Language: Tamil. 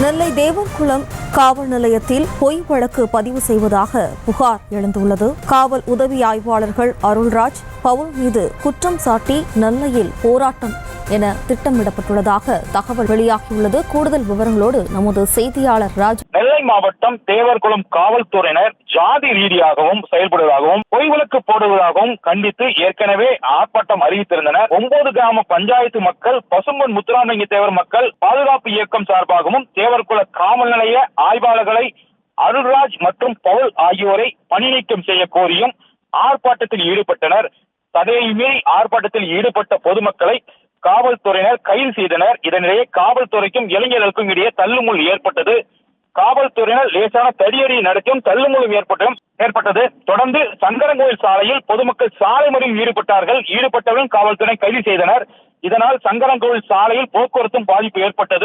நெல்லை தேவன்குளம் காவல் நிலையத்தில் பொய் வழக்கு பதிவு செய்வதாக புகார் எழுந்துள்ளது. காவல் உதவி ஆய்வாளர்கள் அருள்ராஜ், பவுல் மீது குற்றம் சாட்டி நெல்லையில் போராட்டம் என திட்டமிடப்பட்டுள்ளதாக தகவல் வெளியாகியுள்ளது. கூடுதல் விவரங்களோடு நமது செய்தியாளர் ராஜ். நெல்லை மாவட்டம் தேவர்குளம் காவல்துறையினர் ஜாதி ரீதியாகவும் செயல்படுவதாகவும் பொய் வழக்கு போடுவதாகவும் கண்டித்து ஏற்கனவே ஆர்ப்பாட்டம் அறிவித்திருந்தனர். 9 கிராம பஞ்சாயத்து மக்கள், பசும்பொன் முத்துராமலிங்க தேவர் மக்கள் பாதுகாப்பு இயக்கம் சார்பாகவும் தேவர்குள காவல் நிலைய ஆய்வாளர்களை அருள்ராஜ் மற்றும் பவுல் ஆகியோரை பணி நீக்கம் செய்ய கோரியும் ஆர்ப்பாட்டத்தில் ஈடுபட்டனர். தடையை மீறி ஆர்ப்பாட்டத்தில் ஈடுபட்ட பொதுமக்களை காவல்துறையினர் கைது செய்தனர். இதனிடையே காவல்துறைக்கும் இளைஞர்களுக்கும் இடையே தள்ளுமுள் ஏற்பட்டது. காவல்துறையினர் லேசான தடியடி நடத்தியும் தள்ளுமுள்ளும் ஏற்பட்டது. தொடர்ந்து சங்கரன்கோவில் சாலையில் பொதுமக்கள் சாலை மறியலில் ஈடுபட்டவர்கள் காவல்துறை கைது செய்தனர். இதனால் சங்கரன்கோவில் சாலையில் போக்குவரத்தும் பாதிப்பு ஏற்பட்டது.